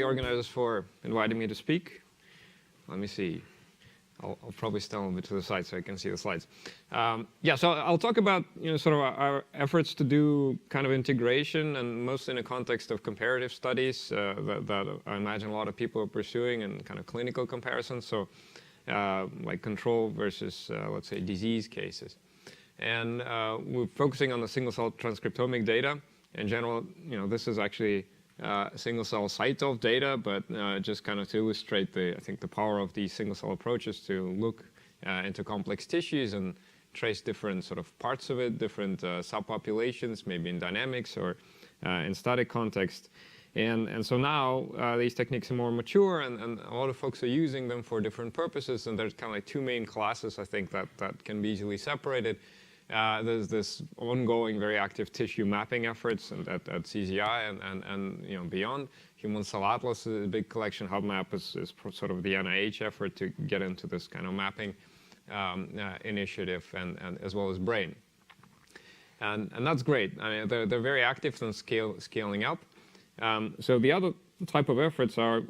organizers for inviting me to speak. Let me see. I'll probably stand a little bit to the side so I can see the slides. Yeah, so I'll talk about sort of our efforts to do kind of integration, and mostly in the context of comparative studies that I imagine a lot of people are pursuing, and kind of clinical comparisons. So like control versus, let's say, disease cases. And we're focusing on the single-cell transcriptomic data. In general, this is actually single-cell cytosol data, but just kind of to illustrate I think the power of these single-cell approaches to look into complex tissues and trace different sort of parts of it, different subpopulations, maybe in dynamics or in static context. And so now these techniques are more mature, and a lot of folks are using them for different purposes. And there's kind of like two main classes, I think, that can be easily separated. There's this ongoing, very active tissue mapping efforts at CZI and beyond. Human Cell Atlas is a big collection. HubMap is sort of the NIH effort to get into this kind of mapping initiative, and as well as BRAIN. And that's great. I mean, they're very active and scaling up. So the other type of efforts are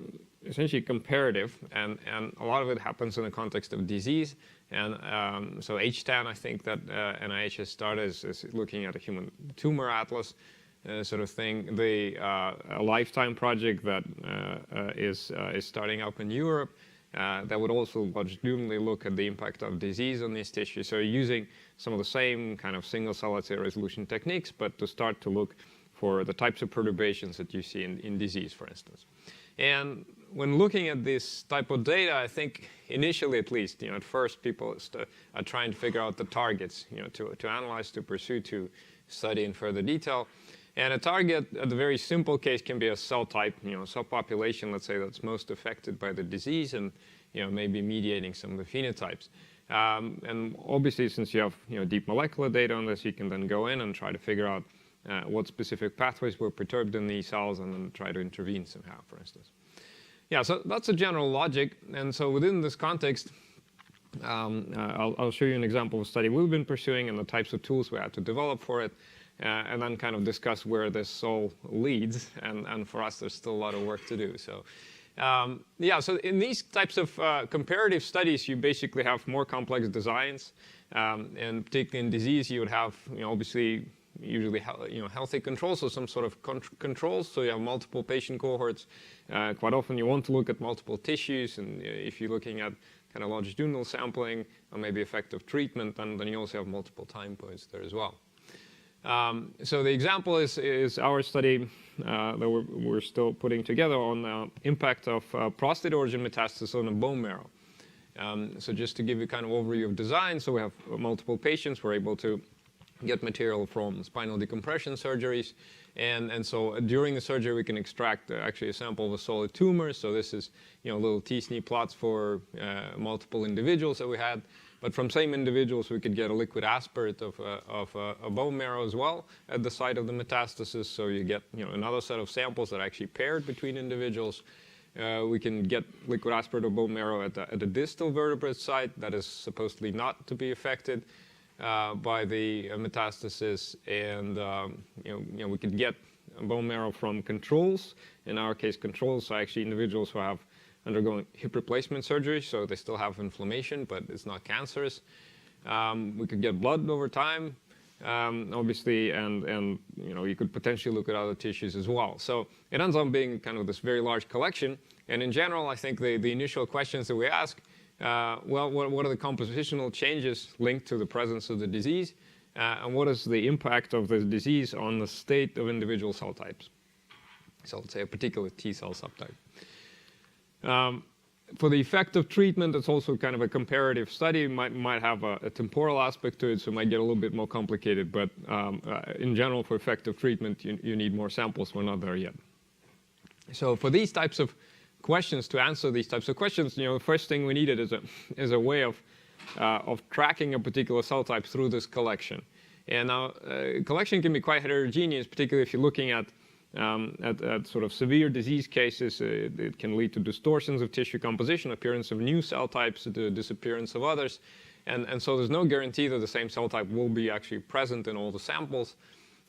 essentially comparative, and a lot of it happens in the context of disease. And so HTAN, I think that NIH has started is looking at a human tumor atlas sort of thing. A lifetime project that is starting up in Europe that would also longitudinally look at the impact of disease on these tissues. So using some of the same kind of single-cell, let's say, resolution techniques, but to start to look for the types of perturbations that you see in disease, for instance. And when looking at this type of data, I think initially, at least, at first people are trying to figure out the targets, to analyze, to pursue, to study in further detail. And a target, the very simple case, can be a cell type, subpopulation, let's say, that's most affected by the disease, and maybe mediating some of the phenotypes. And obviously, since you have deep molecular data on this, you can then go in and try to figure out what specific pathways were perturbed in these cells, and then try to intervene somehow, for instance. Yeah, so that's a general logic. And so within this context, I'll show you an example of a study we've been pursuing and the types of tools we had to develop for it, and then kind of discuss where this all leads. And for us, there's still a lot of work to do. So yeah, so in these types of comparative studies, you basically have more complex designs. And particularly in disease, you would have, obviously, usually healthy controls, so some sort of controls. So you have multiple patient cohorts. Quite often you want to look at multiple tissues, and if you're looking at kind of longitudinal sampling or maybe effective treatment, then you also have multiple time points there as well. So the example is our study that we're still putting together on the impact of prostate origin metastasis on the bone marrow. So just to give you kind of overview of design, so we have multiple patients. We're able to get material from spinal decompression surgeries. And so during the surgery, we can extract actually a sample of a solid tumor. So this is little t-SNE plots for multiple individuals that we had. But from same individuals, we could get a liquid aspirate of a bone marrow as well at the site of the metastasis. So you get another set of samples that are actually paired between individuals. We can get liquid aspirate of bone marrow at the distal vertebrate site that is supposedly not to be affected by the metastasis, and we could get bone marrow from controls. In our case, controls are actually individuals who have undergoing hip replacement surgery, so they still have inflammation, but it's not cancerous. We could get blood over time, obviously, and you could potentially look at other tissues as well. So it ends up being kind of this very large collection. And in general, I think the initial questions that we ask, well, what are the compositional changes linked to the presence of the disease? And what is the impact of the disease on the state of individual cell types? So let's say a particular T cell subtype. For the effect of treatment, it's also kind of a comparative study. It might have a temporal aspect to it, so it might get a little bit more complicated. But in general, for effective treatment, you need more samples. We're not there yet. So for these types of questions, to answer these types of questions, the first thing we needed is a way of tracking a particular cell type through this collection. And now, collection can be quite heterogeneous, particularly if you're looking at sort of severe disease cases. It can lead to distortions of tissue composition, appearance of new cell types, the disappearance of others. And so there's no guarantee that the same cell type will be actually present in all the samples.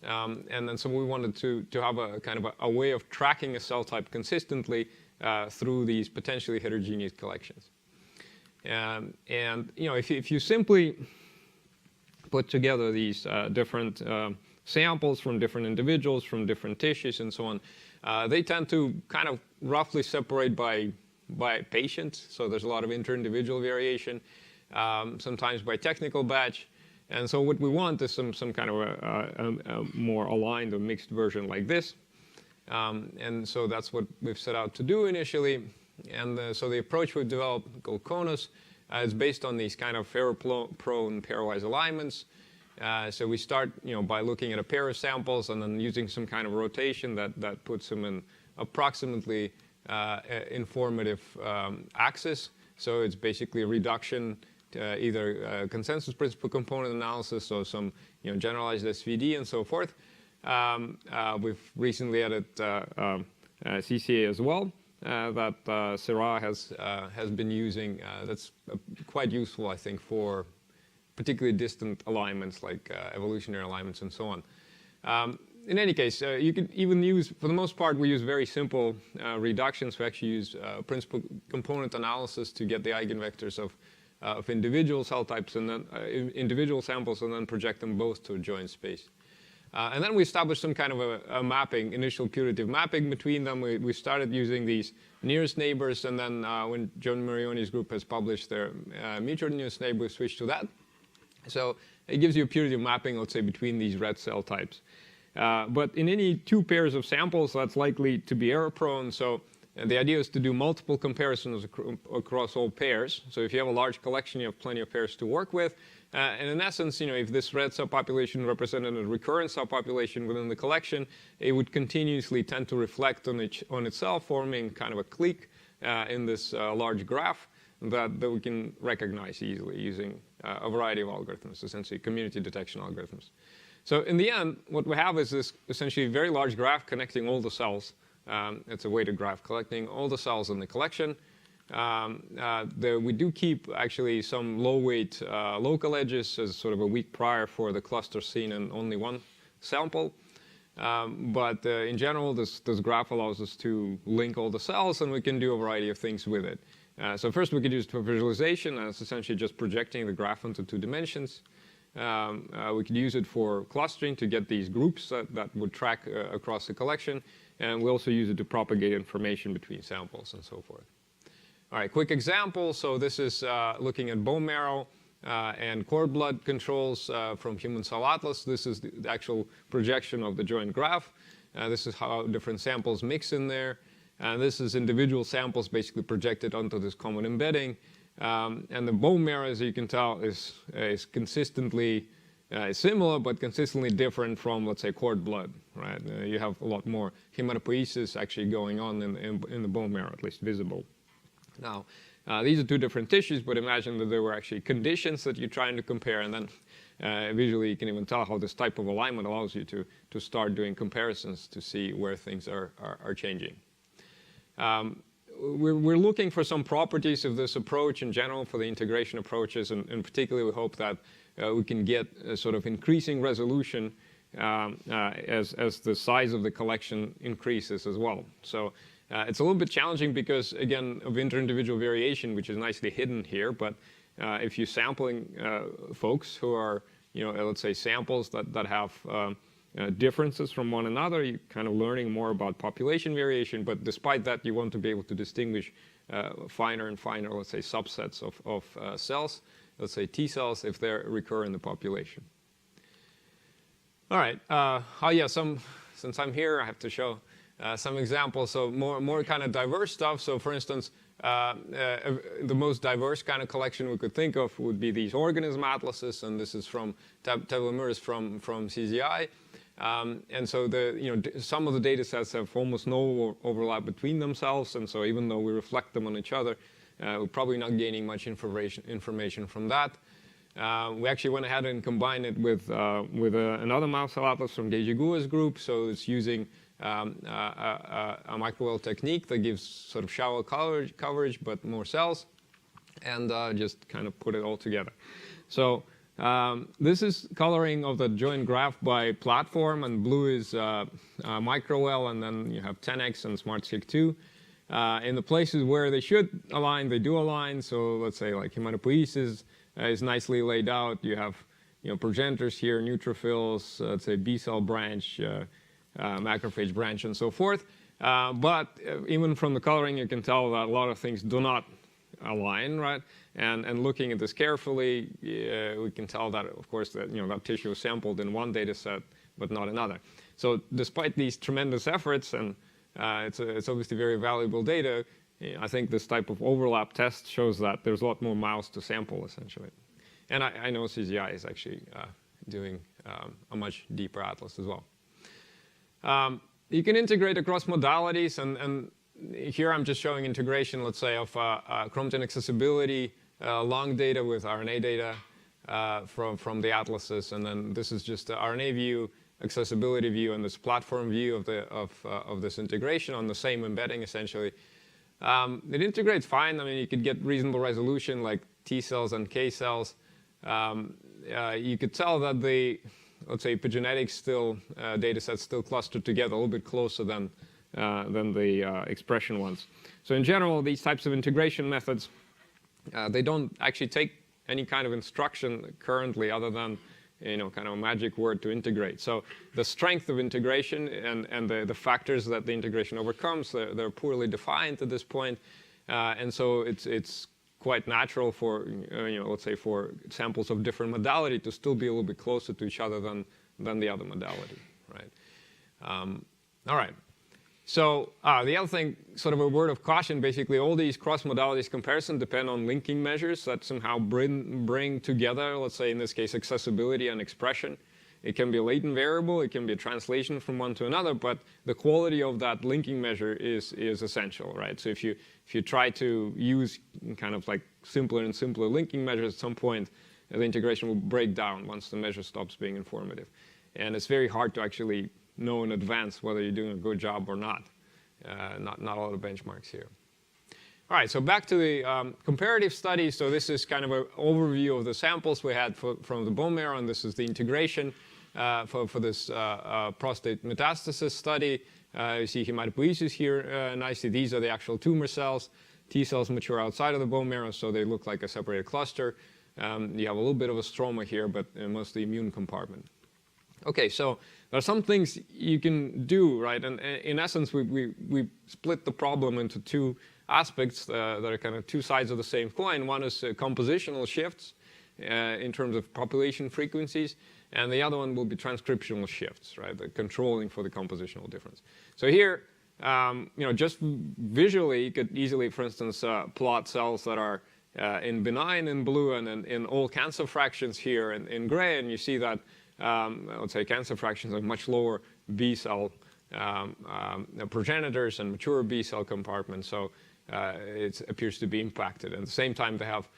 And then so we wanted to have a kind of a way of tracking a cell type consistently through these potentially heterogeneous collections. And if you simply put together these different samples from different individuals, from different tissues, and so on, they tend to kind of roughly separate by patient. So there's a lot of inter-individual variation, sometimes by technical batch. And so what we want is some kind of a more aligned or mixed version like this. And so that's what we've set out to do initially. And so the approach we've developed, called Conos, is based on these kind of error-prone pairwise alignments. So we start by looking at a pair of samples and then using some kind of rotation that puts them in approximately informative axis. So it's basically a reduction to either consensus principal component analysis or some generalized SVD and so forth. We've recently added CCA as well that Syrah has been using. That's quite useful, I think, for particularly distant alignments like evolutionary alignments and so on. In any case, you could even use, for the most part, we use very simple reductions. We actually use principal component analysis to get the eigenvectors of individual cell types and then individual samples, and then project them both to a joint space. And then we established some kind of a mapping, initial putative mapping between them. We started using these nearest neighbors, and then when John Marioni's group has published their mutual nearest neighbor, we switched to that. So it gives you a putative mapping, let's say, between these red cell types. But in any two pairs of samples, that's likely to be error-prone. So the idea is to do multiple comparisons across all pairs. So if you have a large collection, you have plenty of pairs to work with. And in essence, if this red subpopulation represented a recurrent subpopulation within the collection, it would continuously tend to reflect on itself, forming kind of a clique in this large graph that we can recognize easily using a variety of algorithms, essentially community detection algorithms. So in the end, what we have is this essentially very large graph connecting all the cells. It's a weighted graph collecting all the cells in the collection. We do keep actually some low-weight local edges as sort of a weak prior for the cluster seen in only one sample. But in general, this graph allows us to link all the cells, and we can do a variety of things with it. So first, we could use it for visualization. It's essentially just projecting the graph into 2 dimensions. We could use it for clustering to get these groups that would track across the collection. And we also use it to propagate information between samples and so forth. All right, quick example. So this is looking at bone marrow and cord blood controls from Human Cell Atlas. This is the actual projection of the joint graph. This is how different samples mix in there. And this is individual samples basically projected onto this common embedding. And the bone marrow, as you can tell, is consistently similar, but consistently different from, let's say, cord blood, right? You have a lot more hematopoiesis actually going on in the bone marrow, at least visible. Now, these are 2 different tissues, but imagine that there were actually conditions that you're trying to compare, and then visually you can even tell how this type of alignment allows you to start doing comparisons to see where things are changing. We're looking for some properties of this approach in general for the integration approaches, and particularly we hope that we can get a sort of increasing resolution as the size of the collection increases as well. So it's a little bit challenging because, again, of inter-individual variation, which is nicely hidden here. But if you're sampling folks who are, let's say, samples that have differences from one another, you're kind of learning more about population variation. But despite that, you want to be able to distinguish finer and finer, let's say, subsets of cells, let's say T cells, if they recur in the population. All right. Since I'm here, I have to show some examples. So more kind of diverse stuff. So for instance, the most diverse kind of collection we could think of would be these organism atlases, and this is from Tevlimiris from CZI. And so some of the data sets have almost no overlap between themselves, and so even though we reflect them on each other, we're probably not gaining much information from that. We actually went ahead and combined it with another mouse cell atlas from Geijigua's group. So it's using a microwell technique that gives sort of shallow coverage but more cells, and just kind of put it all together. So This is coloring of the joint graph by platform, and blue is microwell, and then you have 10x and SmartSig 2. In the places where they should align, they do align. So let's say like hematopoiesis is nicely laid out. You have progenitors here, neutrophils, let's say B cell branch, macrophage branch, and so forth. But even from the coloring, you can tell that a lot of things do not align, right? And looking at this carefully, we can tell that, of course, that that tissue is sampled in one data set, but not another. So despite these tremendous efforts, and it's obviously very valuable data, I think this type of overlap test shows that there's a lot more miles to sample, essentially. And I know CZI is actually doing a much deeper atlas as well. You can integrate across modalities, and here I'm just showing integration, let's say, of chromatin accessibility, long data with RNA data from the atlases, and then this is just the RNA view, accessibility view, and this platform view of this integration on the same embedding, essentially. It integrates fine. I mean, you could get reasonable resolution, like T cells and K cells. You could tell that the, let's say, epigenetics still data sets still clustered together a little bit closer than the expression ones. So in general, these types of integration methods, they don't actually take any kind of instruction currently other than kind of a magic word to integrate. So the strength of integration and the factors that the integration overcomes, they're poorly defined at this point. And so it's quite natural for, let's say, for samples of different modality to still be a little bit closer to each other than the other modality, right? All right. So the other thing, sort of a word of caution, basically all these cross-modalities comparison depend on linking measures that somehow bring together, let's say in this case, accessibility and expression. It can be a latent variable, it can be a translation from one to another, but the quality of that linking measure is essential, right? So if you try to use kind of like simpler and simpler linking measures, at some point the integration will break down once the measure stops being informative. And it's very hard to actually know in advance whether you're doing a good job or not. Not a lot of benchmarks here. All right, so back to the comparative study. So this is kind of an overview of the samples we had from the bone marrow, and this is the integration for this prostate metastasis study. You see hematopoiesis here nicely. These are the actual tumor cells. T cells mature outside of the bone marrow, so they look like a separated cluster. You have a little bit of a stroma here, but mostly immune compartment. Okay, so there are some things you can do, right? And in essence, we split the problem into two aspects that are kind of two sides of the same coin. One is compositional shifts in terms of population frequencies, and the other one will be transcriptional shifts, right? The controlling for the compositional difference. So here, just visually, you could easily, for instance, plot cells that are in benign in blue and in all cancer fractions here in gray, and you see that let's say cancer fractions have much lower B cell progenitors and mature B cell compartments, so it appears to be impacted. At the same time, they have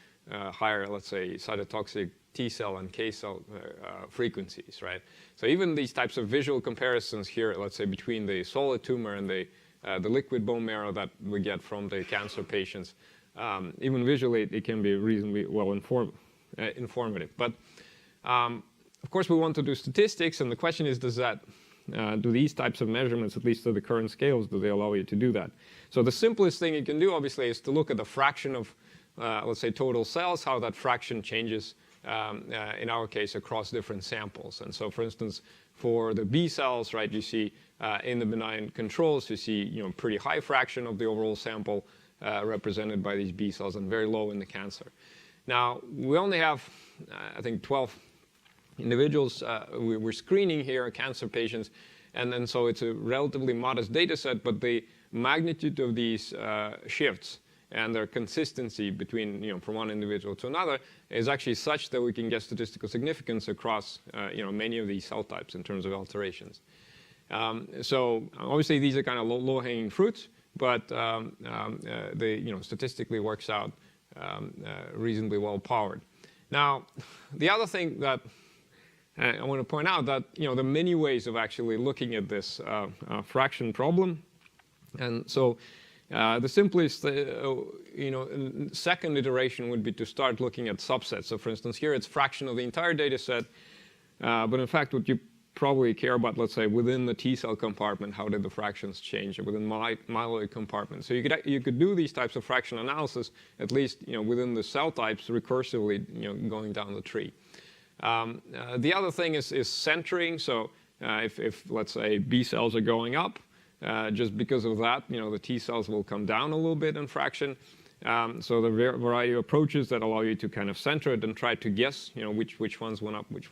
higher, let's say, cytotoxic T cell and K cell frequencies, right? So even these types of visual comparisons here, let's say between the solid tumor and the liquid bone marrow that we get from the cancer patients, even visually, it can be reasonably well informative. But of course, we want to do statistics, and the question is, do these types of measurements, at least to the current scales, do they allow you to do that? So the simplest thing you can do, obviously, is to look at the fraction of, let's say, total cells, how that fraction changes, in our case, across different samples. And so, for instance, for the B cells, right, you see in the benign controls, you see pretty high fraction of the overall sample represented by these B cells, and very low in the cancer. Now, we only have, I think, 12 individuals we're screening here, cancer patients, and then so it's a relatively modest data set, but the magnitude of these shifts and their consistency between, from one individual to another is actually such that we can get statistical significance across, many of these cell types in terms of alterations. So obviously these are kind of low-hanging fruits, but they, statistically works out reasonably well powered. Now, the other thing that I want to point out that there are many ways of actually looking at this fraction problem. And so The simplest, second iteration would be to start looking at subsets. So for instance, here it's fraction of the entire data set. But in fact, what you probably care about, let's say, within the T cell compartment, how did the fractions change within myeloid compartment? So you could do these types of fraction analysis, at least within the cell types, recursively going down the tree. The other thing is centering. So if let's say B cells are going up, just because of that, the T cells will come down a little bit in fraction. So the variety of approaches that allow you to kind of center it and try to guess, which ones went up, which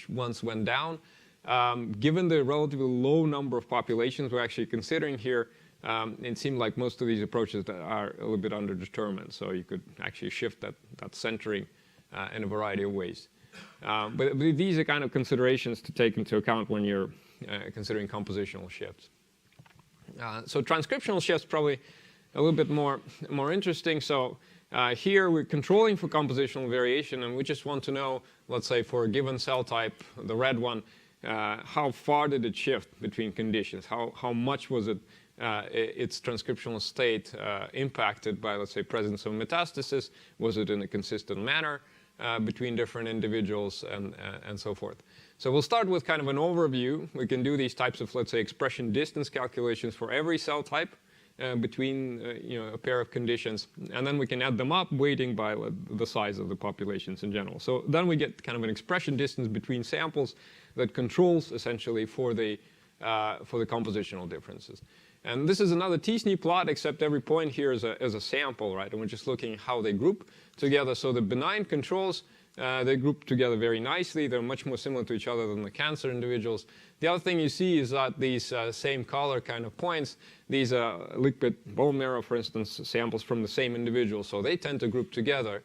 ones went down. Given the relatively low number of populations we're actually considering here, it seemed like most of these approaches that are a little bit underdetermined. So you could actually shift that centering in a variety of ways. But these are kind of considerations to take into account when you're considering compositional shifts. So transcriptional shifts probably a little bit more interesting. So here we're controlling for compositional variation, and we just want to know, let's say for a given cell type, the red one, how far did it shift between conditions? How much was it its transcriptional state impacted by, let's say, presence of metastasis? Was it in a consistent manner between different individuals and so forth? So we'll start with kind of an overview. We can do these types of, let's say, expression distance calculations for every cell type between a pair of conditions, and then we can add them up, weighting by the size of the populations in general. So then we get kind of an expression distance between samples that controls essentially for the compositional differences. And this is another t-SNE plot, except every point here is a sample, right? And we're just looking how they group together. So the benign controls, they group together very nicely. They're much more similar to each other than the cancer individuals. The other thing you see is that these same color kind of points, these liquid bone marrow, for instance, samples from the same individual. So they tend to group together.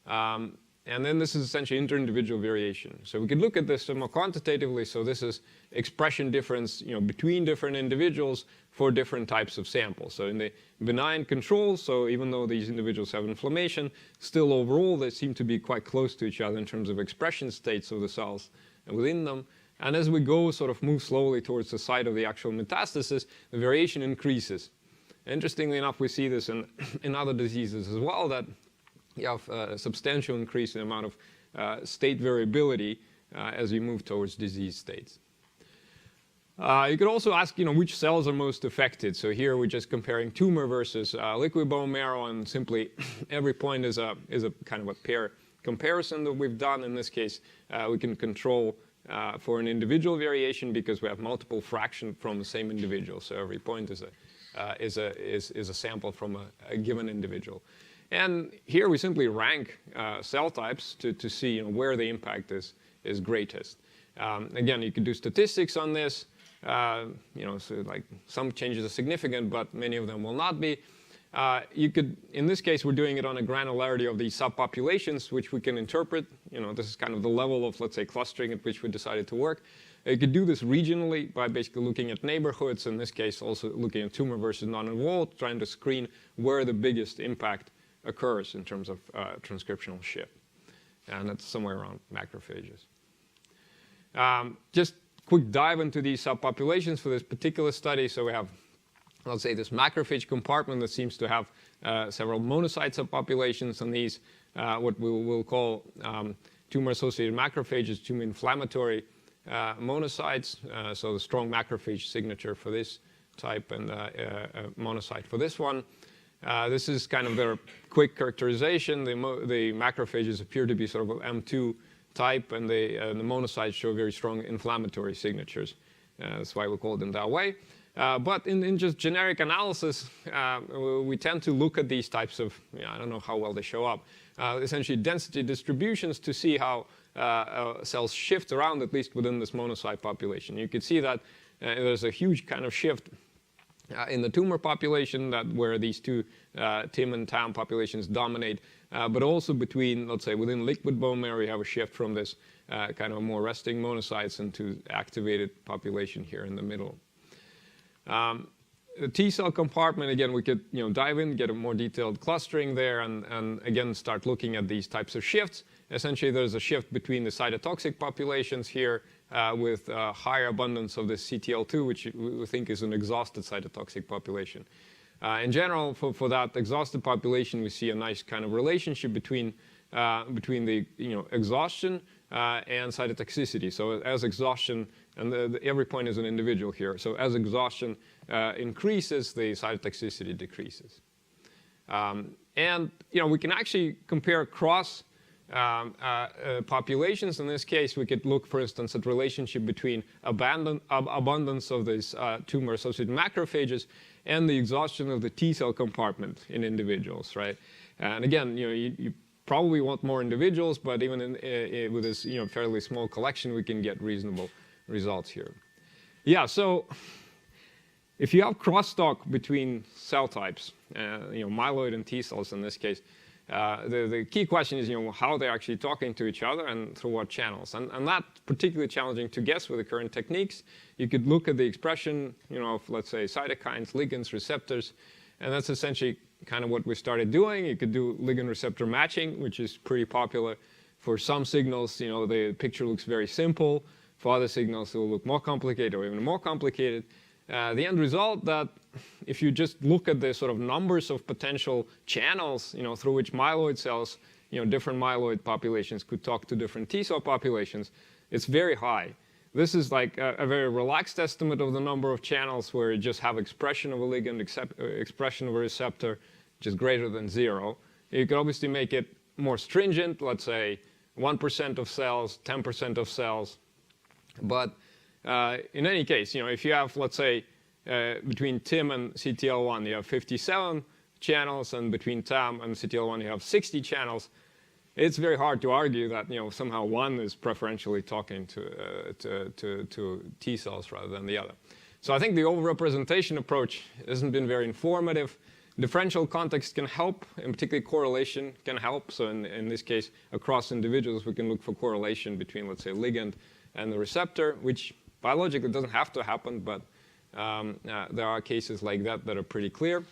And then this is essentially inter-individual variation. So we could look at this more quantitatively. So this is expression difference between different individuals for different types of samples. So in the benign controls, so even though these individuals have inflammation, still overall they seem to be quite close to each other in terms of expression states of the cells within them. And as we go sort of move slowly towards the site of the actual metastasis, the variation increases. Interestingly enough, we see this in other diseases as well, that you have a substantial increase in the amount of state variability as you move towards disease states. You could also ask, which cells are most affected. So here we're just comparing tumor versus liquid bone marrow, and simply every point is a kind of a pair comparison that we've done. In this case, we can control for an individual variation because we have multiple fractions from the same individual. So every point is a sample from a given individual. And here we simply rank cell types to see where the impact is greatest. Again, you could do statistics on this. So like some changes are significant, but many of them will not be. You could, in this case, we're doing it on a granularity of these subpopulations, which we can interpret. This is kind of the level of, let's say, clustering at which we decided to work. You could do this regionally by basically looking at neighborhoods. In this case, also looking at tumor versus non-involved, trying to screen where the biggest impact occurs in terms of transcriptional shift. And that's somewhere around macrophages. Just quick dive into these subpopulations for this particular study. So we have, let's say, this macrophage compartment that seems to have several monocyte subpopulations, and these what we will call tumor-associated macrophages, tumor-inflammatory monocytes. So the strong macrophage signature for this type and monocyte for this one. This is kind of their quick characterization. The macrophages appear to be sort of M2 type, and the monocytes show very strong inflammatory signatures. That's why we call them that way. But in just generic analysis, we tend to look at these types of, I don't know how well they show up, essentially density distributions to see how cells shift around, at least within this monocyte population. You can see that there's a huge kind of shift in the tumor population where these two TIM and TAM populations dominate, but also between, let's say, within liquid bone marrow, you have a shift from this kind of more resting monocytes into activated population here in the middle. The T cell compartment, again, we could dive in, get a more detailed clustering there, and again start looking at these types of shifts. Essentially, there's a shift between the cytotoxic populations here with higher abundance of this CTL2, which we think is an exhausted cytotoxic population. In general, for that exhausted population, we see a nice kind of relationship between the exhaustion and cytotoxicity. So as exhaustion, and every point is an individual here. So as exhaustion increases, the cytotoxicity decreases. And we can actually compare cross populations. In this case, we could look, for instance, at relationship between abundance of these tumor-associated macrophages and the exhaustion of the T cell compartment in individuals, right? And again, you probably want more individuals, but even with this fairly small collection, we can get reasonable results here. Yeah, so if you have crosstalk between cell types, myeloid and T cells in this case, the key question is, how they're actually talking to each other and through what channels. And that's particularly challenging to guess with the current techniques. You could look at the expression, of, let's say, cytokines, ligands, receptors, and that's essentially kind of what we started doing. You could do ligand receptor matching, which is pretty popular. For some signals, the picture looks very simple. For other signals, it will look more complicated or even more complicated. The end result that if you just look at the sort of numbers of potential channels, through which myeloid cells, different myeloid populations could talk to different T cell populations, it's very high. This is like a very relaxed estimate of the number of channels where you just have expression of a ligand, expression of a receptor, which is greater than 0. You could obviously make it more stringent, let's say 1% of cells, 10% of cells. But in any case, if you have, let's say, between TIM and CTL1, you have 57 channels, and between TAM and CTL1, you have 60 channels. It's very hard to argue that somehow one is preferentially talking to T cells rather than the other. So I think the overrepresentation approach hasn't been very informative. Differential context can help, and particularly correlation can help. So in this case, across individuals, we can look for correlation between, let's say, ligand and the receptor, which biologically doesn't have to happen, but there are cases like that that are pretty clear.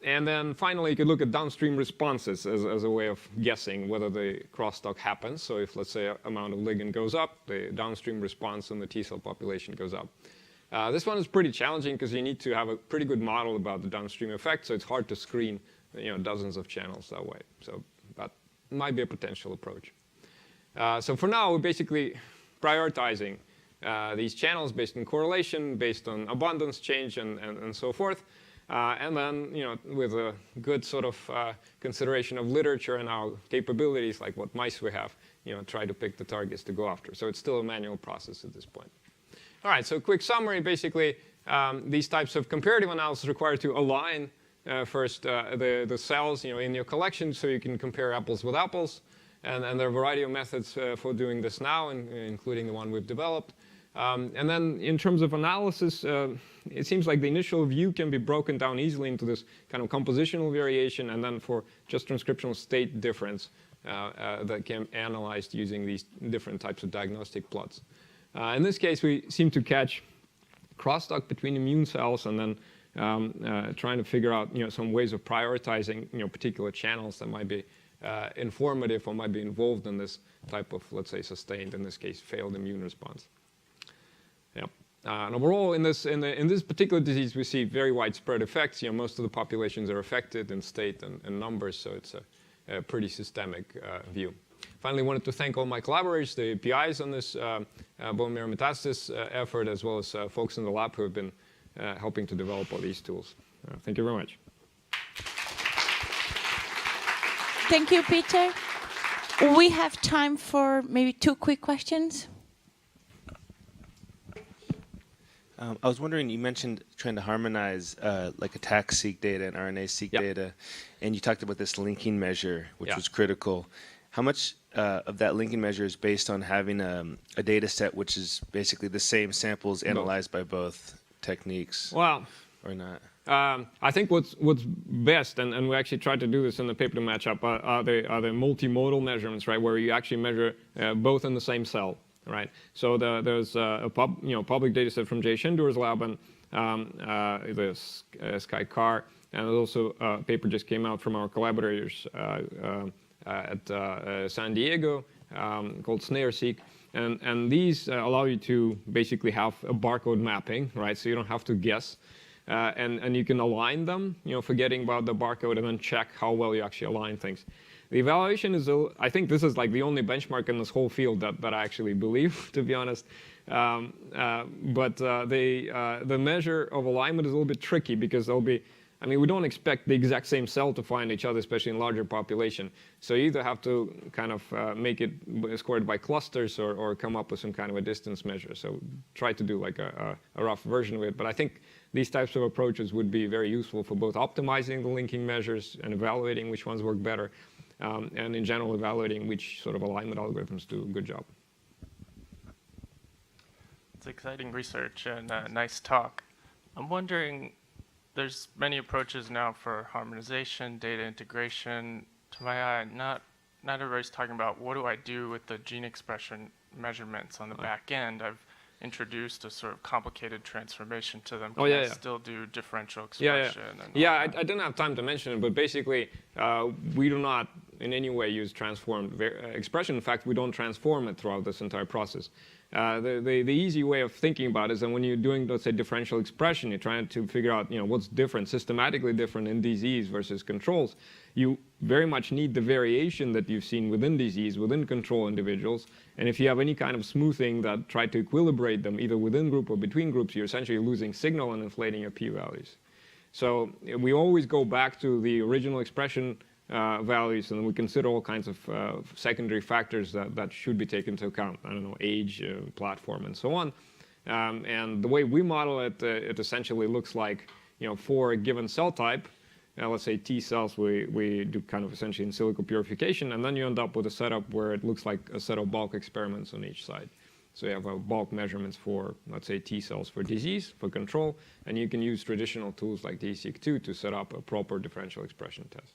And then finally, you could look at downstream responses as a way of guessing whether the crosstalk happens. So if, let's say, amount of ligand goes up, the downstream response in the T cell population goes up. This one is pretty challenging because you need to have a pretty good model about the downstream effect. So it's hard to screen dozens of channels that way. So that might be a potential approach. So for now, we're basically prioritizing these channels based on correlation, based on abundance change, and so forth. And then, with a good sort of consideration of literature and our capabilities, like what mice we have, try to pick the targets to go after. So it's still a manual process at this point. All right, so quick summary. Basically, these types of comparative analysis require to align first the cells, in your collection, so you can compare apples with apples. And there are a variety of methods for doing this now, including the one we've developed. And then in terms of analysis, it seems like the initial view can be broken down easily into this kind of compositional variation, and then for just transcriptional state difference that can be analyzed using these different types of diagnostic plots. In this case, we seem to catch crosstalk between immune cells, and then trying to figure out some ways of prioritizing particular channels that might be informative or might be involved in this type of, let's say, sustained, in this case, failed immune response. Yeah. And overall, in this particular disease, we see very widespread effects. Most of the populations are affected in state and numbers, so it's a pretty systemic view. Finally, I wanted to thank all my collaborators, the PIs on this bone marrow metastasis effort, as well as folks in the lab who have been helping to develop all these tools. Thank you very much. Thank you, Peter. We have time for maybe 2 quick questions. I was wondering, you mentioned trying to harmonize like attack-seq data and RNA-seq data, and you talked about this linking measure, which was critical. How much of that linking measure is based on having a data set which is basically the same samples analyzed by both techniques, or not? I think what's best, and we actually tried to do this in the paper to match up, are the multimodal measurements, right, where you actually measure both in the same cell. Right. So there's a public data set from Jay Shindur's lab, and the Sky Carr, and there's also a paper just came out from our collaborators at San Diego called SNARE-seq. And these allow you to basically have a barcode mapping, right? So you don't have to guess. and you can align them, forgetting about the barcode, and then check how well you actually align things. The evaluation is, I think this is like the only benchmark in this whole field that I actually believe, to be honest. But the measure of alignment is a little bit tricky because there'll be, we don't expect the exact same cell to find each other, especially in larger population. So you either have to kind of make it scored by clusters or come up with some kind of a distance measure. So try to do like a rough version of it. But I think these types of approaches would be very useful for both optimizing the linking measures and evaluating which ones work better, and in general evaluating which sort of alignment algorithms do a good job. It's exciting research and a nice talk. I'm wondering, there's many approaches now for harmonization, data integration. To my eye, not everybody's talking about what do I do with the gene expression measurements on the back end. I've introduced a sort of complicated transformation to them. Can I still do differential expression? I didn't have time to mention it, but basically we do not in any way use transformed expression. In fact, we don't transform it throughout this entire process. The easy way of thinking about it is that when you're doing, let's say, differential expression, you're trying to figure out what's different, systematically different in disease versus controls. You very much need the variation that you've seen within disease, within control individuals. And if you have any kind of smoothing that try to equilibrate them, either within group or between groups, you're essentially losing signal and inflating your p-values. So we always go back to the original expression values, and we consider all kinds of secondary factors that should be taken into account. I don't know, age, platform, and so on. And the way we model it, it essentially looks like, for a given cell type, let's say T cells, we do kind of essentially in silico purification, and then you end up with a setup where it looks like a set of bulk experiments on each side. So you have bulk measurements for, let's say, T cells for disease, for control, and you can use traditional tools like DSeq2 to set up a proper differential expression test.